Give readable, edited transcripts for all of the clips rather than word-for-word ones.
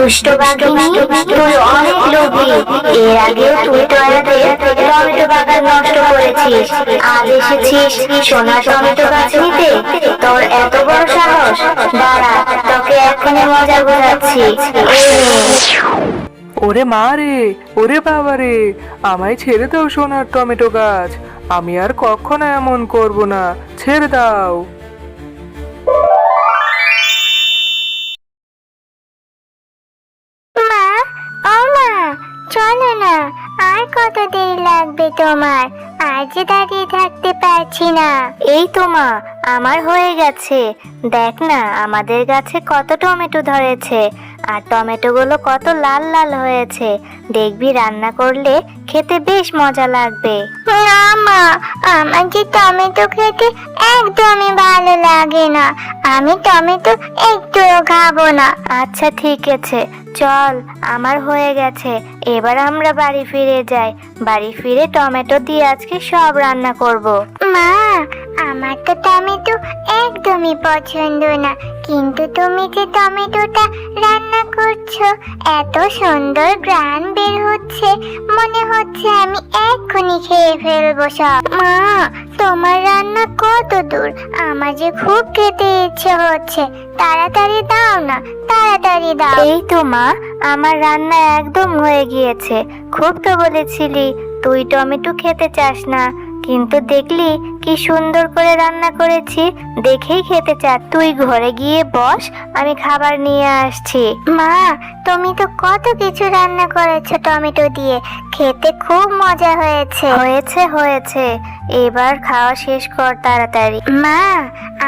দুষ্ট বাঘিনী, তুই অনেক লোভী। এর আগেও তুই টয়াতে টমেটো বাগান নষ্ট করেছিস, আজ এসেছিস সোনার টমেটো গাছ নিতে। তোর এত বড় সাহস! দাঁড়া, তোকে এক্ষুনি মজা বোঝাচ্ছি। এই নে। ওরে মা রে, ওরে বাবা রে, আমায় ছেড়ে দাও সোনার টমেটো গাছ। আমি আর কখনো এমন করব না, ছেড়ে দাও। মা, ও মা, চলো না। আর কত দেরি লাগবে তোমার? আর যে দাঁড়িয়ে থাকতে পারছি না। এই তো মা, আমার হয়ে গেছে। দেখ না আমাদের গাছে কত টমেটো ধরেছে, আর টমেটোগুলো কত লাল লাল হয়েছে। দেখবি রান্না করলে খেতে বেশ মজা লাগবে। না মা, আমার যে টমেটো খেতে একদমই ভালো লাগে না। আমি টমেটো একটুও খাবো না। আচ্ছা ঠিক আছে, চল, আমার হয়ে গেছে। এবার আমরা বাড়ি ফিরে যাই। বাড়ি ফিরে টমেটো দিয়ে আজকে সব রান্না করব। মা, আমার তো টমেটো একদমই পছন্দ না, কিন্তু তুমি যে টমেটোটা রান্না করছো, এত সুন্দর ঘ্রাণ বের হচ্ছে, মনে হচ্ছে আমি এক্ষুনি খেয়ে ফেলবো সব। মা, তোমার রান্না কত দূর? আমার যে খুব খেতে ইচ্ছে হচ্ছে। তাড়াতাড়ি দাও না, তাড়াতাড়ি দাও। এই তো মা, আমার রান্না একদম হয়ে গিয়েছে। খুব তো বলেছিলি তুই টমেটো খেতে চাস না, কিন্তু দেখলি কি সুন্দর করে রান্না করেছি, দেখেই খেতে চা। তুই ঘরে গিয়ে বস, আমি খাবার নিয়ে আসছি। মা, তুমি তো কত কিছু রান্না করেছো টমেটো দিয়ে, খেতে খুব মজা হয়েছে। হয়েছে হয়েছে, এবার খাওয়া শেষ কর তাড়াতাড়ি। মা,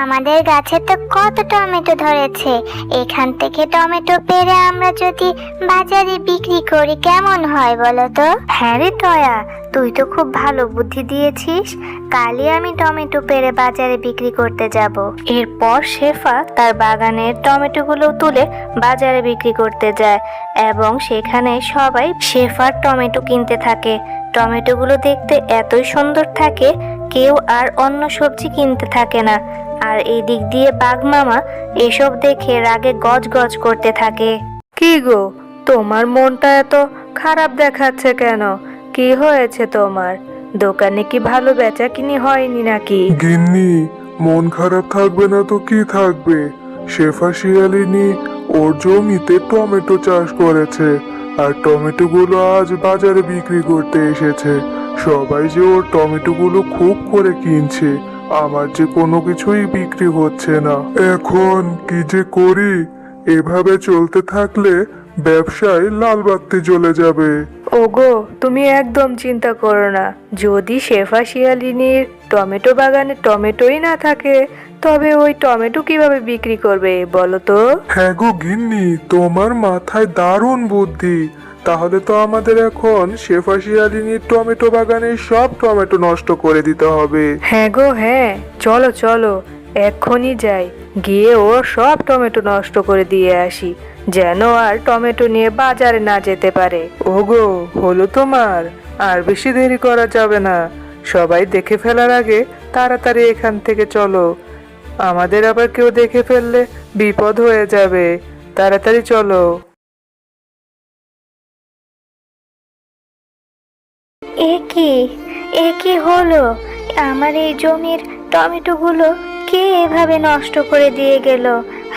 আমাদের গাছে তো কত টমেটো ধরেছে। এখান থেকে টমেটো পেড়ে আমরা যদি বাজারে বিক্রি করি কেমন হয় বলো তো? হ্যাঁ রে টয়া, তুই তো খুব ভালো বুদ্ধি দিয়েছিস। কালই আমি টমেটো পেড়ে বাজারে বিক্রি করতে যাব। এরপর শেফা তার বাগানের টমেটোগুলো তুলে বাজারে বিক্রি করতে যায়, এবং সেখানে সবাই শেফার টমেটো কিনতে থাকে। টমেটোগুলো দেখতে এতই সুন্দর থাকে, কেউ আর অন্য সবজি কিনতে থাকে না। আর এই দিক দিয়ে বাঘ মামা এসব দেখে রাগে গজ গজ করতে থাকে। কি গো, তোমার মনটা এত খারাপ দেখাচ্ছে কেন? কি হয়েছে তোমার? দোকানে কি ভালো বেচাকিনি হয়নি নাকি? গিন্নি, মন খারাপ থাকবে না তো কি থাকবে? শেফা শিয়ালিনী ওর জমিতে টমেটো চাষ করেছে, আর টমেটো গুলো আজ বাজারে বিক্রি করতে এসেছে। সবাই যে ওর টমেটো গুলো খুব করে কিনছে, আমার যে কোনো কিছুই বিক্রি হচ্ছে না। এখন কি যে করি? এভাবে চলতে থাকলে ব্যবসায় লাল বাতি জ্বলে যাবে। ওগো, তুমি একদম চিন্তা করো না। যদি শেফা শিয়ালিনীর টমেটো বাগানে টমেটোই না থাকে, তবে ওই টমেটো কিভাবে বিক্রি করবে বলো তো? হ্যাঁ গো গিন্নি, তোমার মাথায় দারুণ বুদ্ধি। তাহলে তো আমাদের এখন শেফা শিয়ালিনীর টমেটো বাগানে সব টমেটো নষ্ট করে দিতে হবে। হ্যাঁ গো হ্যাঁ, চলো চলো, এক্ষুনি যাই, গিয়ে ও সব টমেটো নষ্ট করে দিয়ে আসি, যেন আর টমেটো নিয়ে বাজারে না যেতে পারে। ওগো, হলো তোমার? আর বেশি দেরি করা যাবে না। সবাই দেখে ফেলার আগে তাড়াতাড়ি এখান থেকে চলো। আমাদের আবার কেউ দেখে ফেললে বিপদ হয়ে যাবে। তাড়াতাড়ি চলো। এ কি হলো? আমার এই জমির টমেটোগুলো কে এভাবে নষ্ট করে দিয়ে গেল?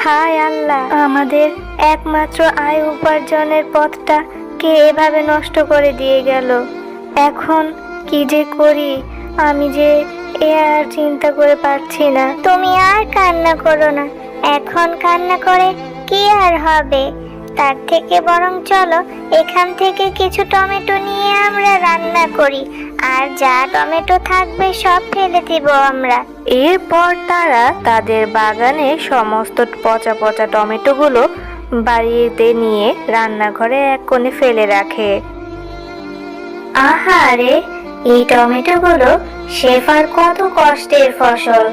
হায় আল্লাহ, আমাদের একমাত্র আয় উপার্জনের পথটা কে এভাবে নষ্ট করে দিয়ে গেল। এখন কি যে করি? আমি যে আর চিন্তা করে পারছি না। তুমি আর কান্না করো না, এখন কান্না করে কি আর হবে? তার থেকে বরং চলো এখান থেকে কিছু টমেটো নিয়ে আমরা রান্না করি, আর যা টমেটো থাকবে সব ফেলে দিব আমরা। এরপর তারা তাদের বাগানে সমস্ত পচা পচা টমেটোগুলো বাড়িতে নিয়ে রান্নাঘরে এক কোণে ফেলে রাখে। আহারে, এই টমেটোগুলো শেফার কত কষ্টের ফসল।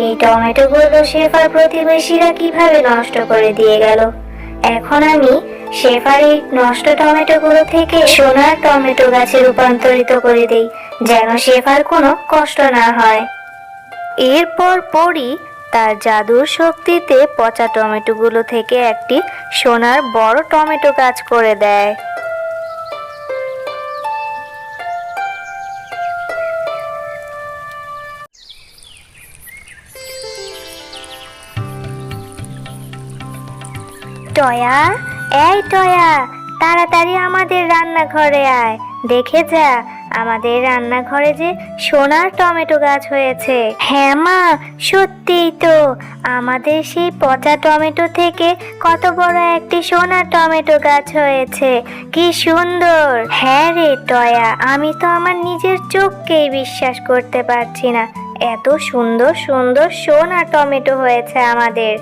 এই টমেটোগুলো শেফার প্রতিবেশীরা কিভাবে নষ্ট করে দিয়ে গেল। এখন আমি শেফার এই নষ্ট টমেটোগুলো থেকে সোনার টমেটো গাছে রূপান্তরিত করে দেই, যেন শেফার কোনো কষ্ট না হয়। এরপর পরি তার জাদুর শক্তিতে পচা টমেটোগুলো থেকে একটি সোনার বড় টমেটো গাছ করে দেয়। টয়া, এই টয়া, তাড়াতাড়ি আমাদের রান্নাঘরে আয়। দেখে যা, আমাদের রান্নাঘরে যে সোনার টমেটো গাছ হয়েছে। হ্যাঁ মা, সত্যিই তো, আমাদের সেই পচা টমেটো থেকে কত বড় একটি সোনার টমেটো গাছ হয়েছে। কি সুন্দর! হ্যাঁ রে টয়া, আমি তো আমার নিজের চোখকেই বিশ্বাস করতে পারছি না, এত সুন্দর সুন্দর সোনার টমেটো হয়েছে আমাদের।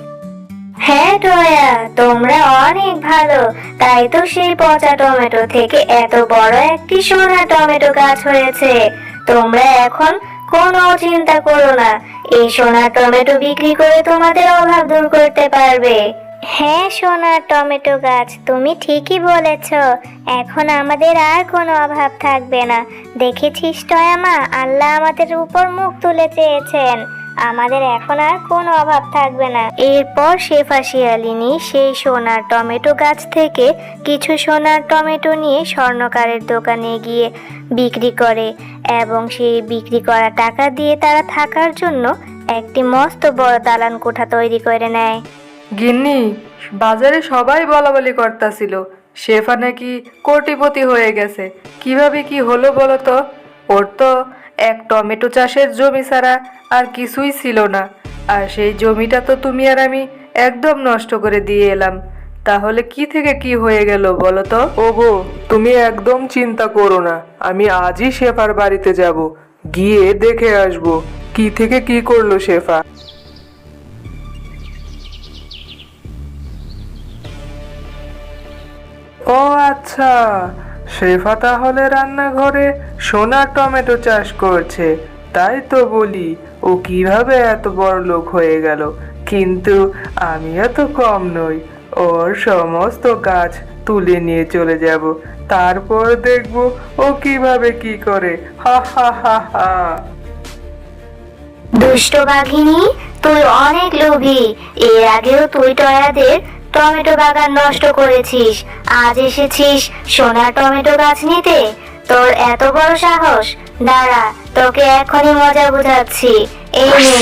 হ্যাঁ টয়া, তোমরা অনেক ভালো, তাই তো সেই পচা টমেটো থেকে এত বড় একটি সোনা টমেটো গাছ হয়েছে। তোমরা এখন কোনো চিন্তা করো না, এই সোনা টমেটো বিক্রি করে তোমাদের অভাব দূর করতে পারবে। হ্যাঁ সোনার টমেটো গাছ, তুমি ঠিকই বলেছ, এখন আমাদের আর কোনো অভাব থাকবে না। দেখেছিস টয়া মা, আল্লাহ আমাদের উপর মুখ তুলে চেয়েছেন, আমাদের এখন আর কোনো অভাব থাকবে না। এরপর শেফা শিয়ালিনী সেই সোনার টমেটো গাছ থেকে কিছু সোনার টমেটো নিয়ে স্বর্ণকারের দোকানে গিয়ে বিক্রি করে এবং সেই বিক্রি করা টাকা দিয়ে তারা থাকার জন্য একটি মস্ত বড় দালান কোঠা তৈরি করে নেয়। গিন্নি, বাজারে সবাই বলাবলি করতাছিল শেফা নাকি কোটিপতি হয়ে গেছে। কিভাবে কি হলো বলো তো? ওর তো এক টমেটো চাষের জমি ছাড়া আর কিছুই ছিল না, আর সেই জমিটা তো তুমি আর আমি একদম নষ্ট করে দিয়ে এলাম। তাহলে কি থেকে কি হয়ে গেল বলো তো? ওগো, তুমি একদম চিন্তা করো না, আমি আজই শেফার বাড়িতে যাব, গিয়ে দেখে আসব কি থেকে কি করলো শেফা। ও আচ্ছা, শেফা তাহলে রান্নাঘরে সোনার টমেটো চাষ করছে, তাই তো বলি ও কিভাবে এত বড় লোক হয়ে গেল। কিন্তু আমিও তো কম নই, ওর সমস্ত গাছ তুলে নিয়ে চলে যাব, তারপর দেখব ও কিভাবে কি করে। হা হা হা হা। দুষ্ট বাঘিনী, তুই অনেক লোভী, এর আগেও তুই টয়াদের টমেটো বাগান নষ্ট করেছিস, আজ এসেছিস সোনার টমেটো গাছ নিতে? তোর এত বড় সাহস! দাঁড়া, তোকে এখনই মজা বুঝাচ্ছি, এই নে।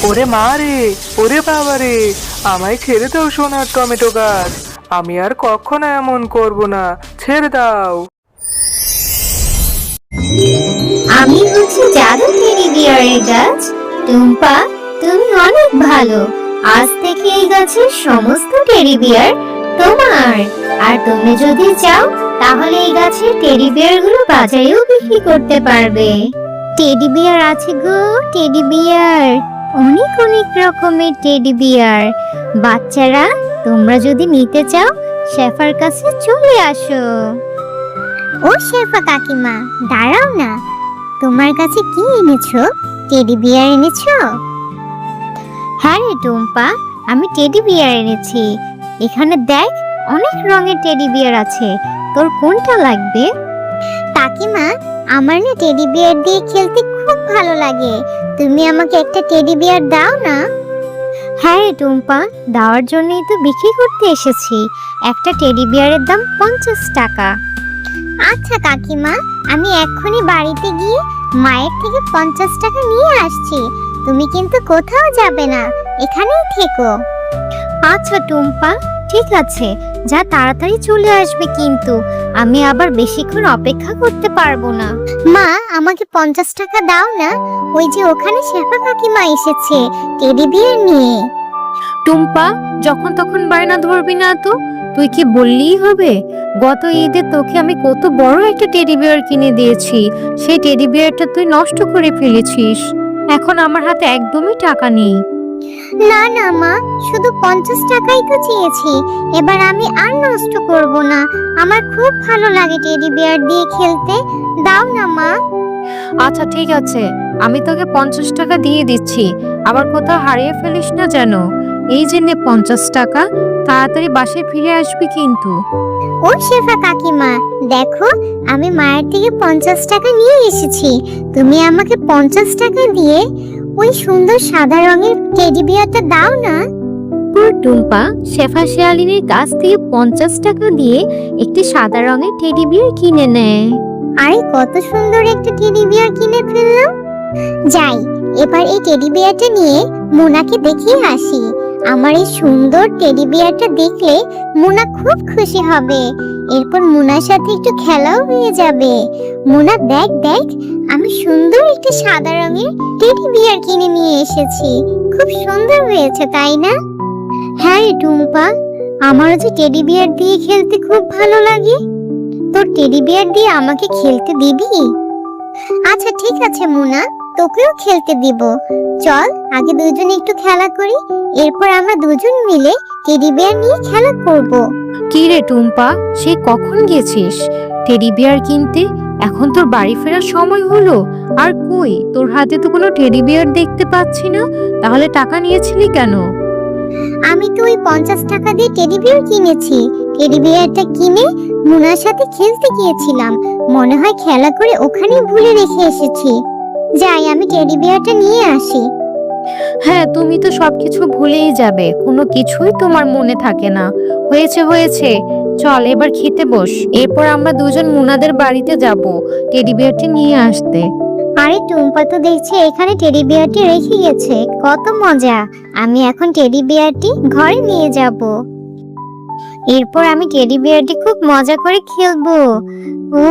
ওরে মা রে, ওরে বাবা রে, আমায় ছেড়ে দাও সোনার টমেটো গাছ, আমি আর কখনো এমন করব না, ছেড়ে দাও। আমি হচ্ছে জাদু টেডি বিয়ারের গাছ। টুম্পা, তুমি অনেক ভালো, আজ থেকে এই গাছের সমস্ত টেডি বিয়ার তোমার। আর তুমি যদি চাও তাহলে এই গাছের টেডি বিয়ার গুলো বাজারেও বিক্রি করতে পারবে। টেডি বিয়ার আছে গো, টেডি বিয়ার, অনেক অনেক রকমের টেডি বিয়ার। বাচ্চারা, তোমরা যদি নিতে চাও শেফার কাছে চলে আসো। ও শেফা কাকিমা, দাঁড়াও না, তোমার কাছে কি এনেছো? টেডি বিয়ার এনেছো? হ্যাঁ রে টুম্পা, আমি টেডি বিয়ার এনেছি। এখানে দেখ, অনেক রঙের টেডি বিয়ার আছে, তোর কোনটা লাগবে? কাকিমা, আমার না টেডি বিয়ার দিয়ে খেলতে খুব ভালো লাগে, তুমি আমাকে একটা টেডি বিয়ার দাও না। হ্যাঁ রে টুম্পা, দেওয়ার জন্যই তো বিক্রি করতে এসেছি। একটা টেডি বিয়ারের দাম 50 টাকা। আচ্ছা কাকিমা, আমি এক্ষুনি বাড়িতে গিয়ে মায়ের থেকে 50 টাকা নিয়ে আসছি, তুমি কিন্তু কোথাও যাবে না, এখানেই থেকো। আচ্ছা টুম্পা, ঠিক আছে, যা তাড়াতাড়ি চলে আসবে, কিন্তু আমি আবার বেশিক্ষণ অপেক্ষা করতে পারবো না। মা, আমাকে 50 টাকা দাও না, ওই যে ওখানে শেফা কাকিমা এসেছে টেডি বিয়ার নিয়ে। টুম্পা, যখন তখন বায়না ধরবি না তো, তুই কি বললেই হবে? গত ঈদে তোকে আমি কত বড় একটা টেডি বিয়ার কিনে দিয়েছি, সেই টেডি বিয়ারটা তুই নষ্ট করে ফেলেছিস। এখন আমার হাতে একদমই টাকা নেই। না না মা, শুধু 50 টাকাই তো চেয়েছি, এবার আমি আর নষ্ট করব না, আমার খুব ভালো লাগে টেডি বিয়ার দিয়ে খেলতে, দাও না মা। আচ্ছা ঠিক আছে, আমি তোকে 50 টাকা দিয়ে দিচ্ছি, আবার কোথাও হারিয়ে ফেলিস না যেন। এই যে নে 50 টাকা, তাড়াতাড়ি বাসায় ফিরে আসবি কিন্তু। ও শেফা কাকিমা, দেখো আমি মায়ের থেকে 50 টাকা নিয়ে এসেছি, তুমি আমাকে 50 টাকা দিয়ে ওই সুন্দর সাদা রঙের টেডি বিয়ারটা দাও না। তারপর টুম্পা শেফা শিয়ালিনীর কাছ থেকে 50 টাকা দিয়ে একটি সাদা রঙের টেডি বিয়ার কিনে নেয়। আরে কত সুন্দর একটা টেডি বিয়ার কিনে ফেললাম। যাই, এবার এই টেডি বিয়ারটা নিয়ে মোনাকে দেখিয়ে আসি। আমার এই সুন্দর টেডি বিয়ারটা দেখলে মোনা খুব খুশি হবে। এরপর মোনার সাথে একটু খেলাও হয়ে যাবে। মোনা দেখ দেখ, আমি সুন্দর একটা সাদা রঙের টেডি বিয়ার কিনে নিয়ে এসেছি। খুব সুন্দর হয়েছে, তাই না? হ্যাঁ রে টুম্পা, আমারও যে টেডি বিয়ার দিয়ে খেলতে খুব ভালো লাগে। তোর টেডি বিয়ার দিয়ে আমাকে খেলতে দিবি? আচ্ছা ঠিক আছে মোনা, তোকেও খেলতে দিব। চল আগে দুজন একটু খেলা করি, এরপর আমরা দুজন মিলে টেডি বিয়ার নিয়ে খেলা করব। কি রে টুম্পা, সে কখন গেছিস টেডি বিয়ার কিনতে? এখন তোর বাড়ি ফেরার সময় হলো, আর কই তোর হাতে তো কোনো টেডি বিয়ার দেখতে পাচ্ছি না। তাহলে টাকা নিয়েছিলি কেন? আমি তো ওই 50 টাকা দিয়ে টেডি বিয়ার কিনেছি। টেডি বিয়ারটা কিনে মোনার সাথে খেলতে গিয়েছিলাম, মনে হয় খেলা করে ওখানেই ভুলে রেখে এসেছি। যাই, আমি টেডি বিয়ারটা নিয়ে আসি। হ্যাঁ, তুমি তো সবকিছু ভুলেই যাবে, কোনো কিছুই তোমার মনে থাকে না। হয়েছে হয়েছে, চল এবার খেতে বস। এরপর আমরা দুজন মুনাদের বাড়িতে যাব টেডি বিয়ারটি নিয়ে আসতে। আরে টুম্পা তো দেখছে এখানে টেডি বিয়ারটি রেখে গেছে, কত মজা। আমি এখন টেডি বিয়ারটি ঘরে নিয়ে যাব। এরপর আমি টেডি বিয়ারটি খুব মজা করে খেলবো। ও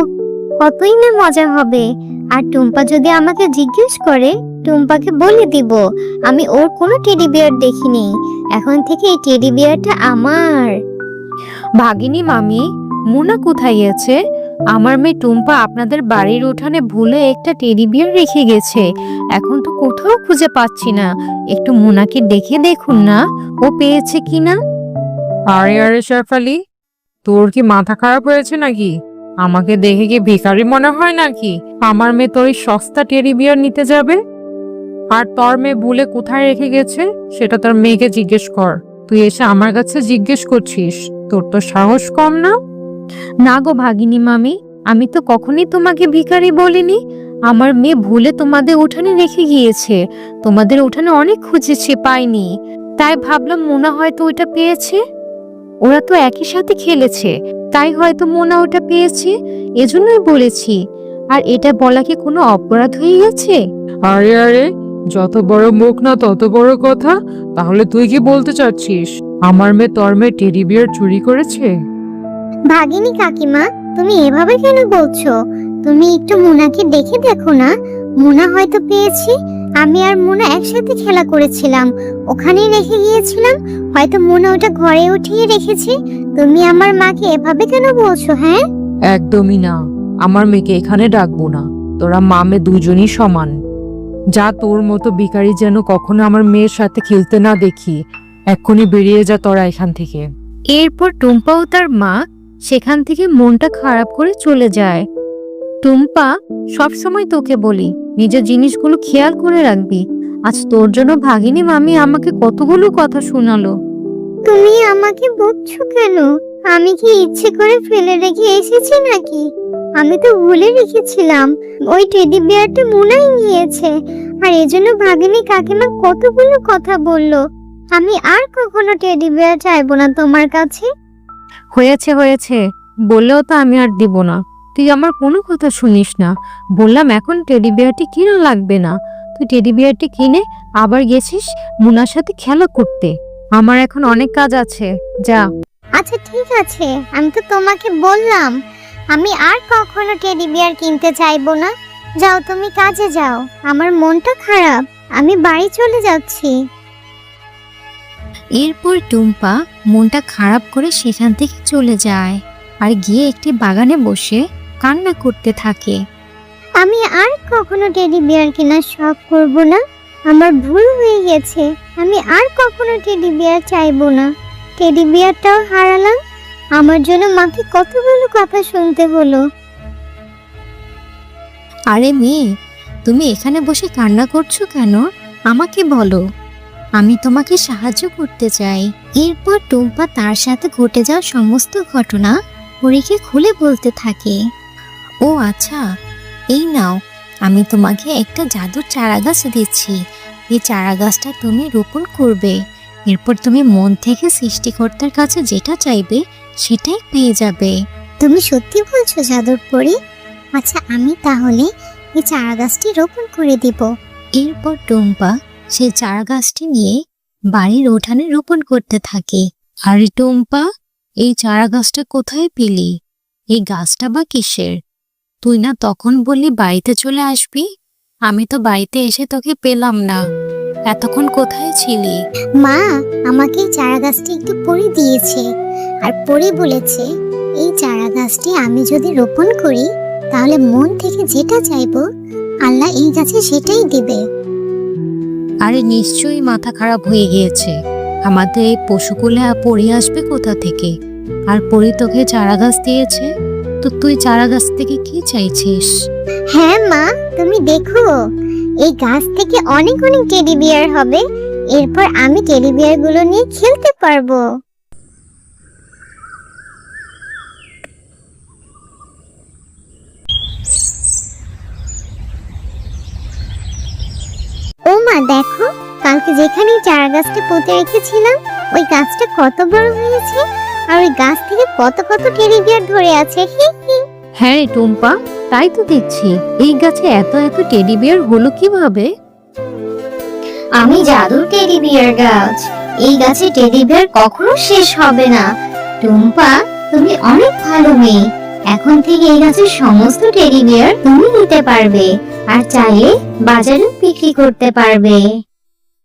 কতই না মজা হবে। আর টুম্পা যদি আমাকে জিজ্ঞেস করে, টুম্পাকে বলে দিব আমি ওর কোনো টেডি বিয়ার দেখিনি। এখন থেকে এই টেডি বিয়ারটা আমার। ভাগিনী মামি, মুনা কোথায় গেছে? আমার মেয়ে টুম্পা আপনাদের বাড়ির উঠানে ভুলে একটা টেডি বিয়ার রেখে গেছে। এখন তো কোথাও খুঁজে পাচ্ছি না। একটু মুনাকে দেখে দেখুন না, ও পেয়েছে কিনা। আরে আরে শেফালি, তোর কি মাথা খারাপ হয়েছে নাকি? আমাকে দেখে কি ভিখারি মনে হয় নাকি? আমার মেয়ে তোর এই সস্তা টেডি বিয়ার নিতে যাবে? আর তোর মেয়ে ভুলে কোথায় রেখে গেছে সেটা তোর মেয়েকে জিজ্ঞেস কর। তুই এসে আমার কাছে জিজ্ঞেস করছিস? তোর তো সাহস কম না? না গো ভাগিনী মামি, আমি তো কখনই তোমাকে ভিখারি বলিনি। আমার মেয়ে ভুলে তোমাদের উঠানে রেখে গিয়েছে। তোমাদের উঠানে অনেক খুঁজেছে, পাইনি। তাই ভাবলাম মোনা হয়তো ওটা পেয়েছে। ওরা তো একই সাথে খেলেছে, তাই হয়তো মোনা ওটা পেয়েছে, এজন্যই বলেছি। আর এটা বলা কি কোনো অপরাধ হয়ে গেছে? আরে আরে, যত বড় মুখ না তত বড় কথা। তাহলে তুই কি বলতে চাচ্ছিস আমার মেয়ে তোর মেয়ে টেডি বিয়ার চুরি করেছে? ভাগিনী কাকিমা, তুমি এভাবে কেন বলছো? তুমি একটু মোনাকে দেখে দেখো না, মোনা হয়তো পেয়েছে। আমি আর মোনা একসাথে খেলা করেছিলাম, ওখানেই রেখে গিয়েছিলাম। হয়তো মোনা ওটা ঘরে উঠিয়ে রেখেছে। তুমি আমার মাকে এভাবে কেন বলছো? হ্যাঁ, একদমই না, আমার মেয়েকে এখানে ডাকবো না। তোরা মা মেয়ে দুজনই সমান। যা, তোর মতো ভিখারি যেন কখনো আমার মেয়ের সাথে খেলতে না দেখি। এক্ষুনি বেরিয়ে যা তোরা এখান থেকে। এরপর টুম্পা ও তার মা সেখান থেকে মনটা খারাপ করে চলে যায়। টুম্পা, সবসময় তোকে বলি নিজের জিনিসগুলো খেয়াল করে রাখবি। আজ তোর জন্য ভাগিনী মামি আমাকে কতগুলো কথা শোনালো। তুমি আমাকে বকছো কেন? আমি কি ইচ্ছে করে ফেলে রেখে এসেছি নাকি? আমি তো ভুলে রেখেছিলাম। ওই টেডি বিয়ারটা মোনাই নিয়েছে, আর এজন্য ভাগিনী কাকিমা কতগুলো কথা বললো। আমি আর কখনো টেডি বিয়ার চাইবো না তোমার কাছে। হয়েছে হয়েছে, বললেও তো আমি আর দিব না। তুই আমার কোনো কথা শুনিস না। বললাম এখন টেডি বিয়ারটি কিনা লাগবে না। তুই টেডি বিয়ারটি কিনে আবার গেছিস মুনার সাথে খেলা করতে। আমার এখন অনেক কাজ আছে, যা। আচ্ছা ঠিক আছে, আমি তো তোমাকে বললাম আমি আর কখনো টেডি বিয়ার কিনতে চাইবো না। যাও, তুমি কাজে যাও, আমার মনটা খারাপ, আমি বাড়ি চলে যাচ্ছি। এরপর টুম্পা মনটা খারাপ করে সেখান থেকে চলে যায় আর গিয়ে একটি বাগানে বসে কান্না করতে থাকে। আমি আর কখনো টেডি বিয়ার কেনার শখ করব না। আমার ভুল হয়ে গেছে, আমি আর কখনো টেডি বিয়ার চাইবো না। টেডি বিয়ারটাও হারালাম, আমার জন্য মাকে কতগুলো কথা শুনতে হলো। আরে মেয়ে, তুমি এখানে বসে কান্না করছো কেন? আমাকে বলো, আমি তোমাকে সাহায্য করতে চাই। এরপর টুম্পা তার সাথে ঘটে যাওয়া সমস্ত ঘটনা হরিকে খুলে বলতে থাকে। ও আচ্ছা, এই নাও, আমি তোমাকে একটা জাদুর চারা গাছ দিচ্ছি। এই চারা গাছটা তুমি রোপণ করবে। এরপর তুমি মন থেকে সৃষ্টিকর্তার কাছে যেটা চাইবে সেটাই পেয়ে যাবে। তুমি সত্যি বলছো জাদুর পরী? আচ্ছা, আমি তাহলে এই চারা গাছটি রোপণ করে দিব। এরপর টুম্পা সেই চারা গাছটি নিয়ে বাড়ির উঠানে রোপণ করতে থাকে। আরে টুম্পা, এই চারা গাছটা কোথায় পেলি? এই গাছটা বা কিসের? তুই না তখন বললি বাড়িতে চলে আসবি? আমি তো বাড়িতে এসে তোকে পেলাম না। এতক্ষণ কোথায় ছিলি? মা আমাকে এই চারা গাছটি একটু পরী দিয়েছে, আর পরী বলেছে এই চারা গাছটি আমি যদি রোপণ করি তাহলে মন থেকে যেটা চাইবো আল্লাহ এই গাছে সেটাই দিবে। আরে নিশ্চয়ই মাথা খারাপ হয়ে গিয়েছে। আমাদের এই পশুকুলে পরি আসবে কোথা থেকে? আর পরি তোকে চারা গাছ দিয়েছে, তো তুই চারা গাছ থেকে কি চাইছিস? হ্যাঁ মা, তুমি দেখো এই গাছ থেকে অনেক অনেক টেডি বিয়ার হবে। এরপর আমি টেডি বিয়ার গুলো নিয়ে খেলতে পারবো। ও মা দেখো, কালকে যেখানে এই চারা গাছটা পুঁতে রেখেছিলাম ওই গাছটা কত বড় হয়েছে, আর ওই গাছ থেকে কত কত টেডি বিয়ার ধরে আছে। হি হি। হ্যাঁ রে টুম্পা, তাই তো দেখছি। এই গাছে এত এত টেডি বিয়ার হলো কিভাবে? আমি জাদুর টেডি বিয়ার গাছ। এই গাছে টেডি বিয়ার কখনো শেষ হবে না। টুম্পা, তুমি অনেক ভালো মেয়ে। এখন থেকে এই গাছের সমস্ত টেডি বিয়ার তুমি নিতে পারবে, আর চাইলে বাজারে বিক্রি করতে পারবে।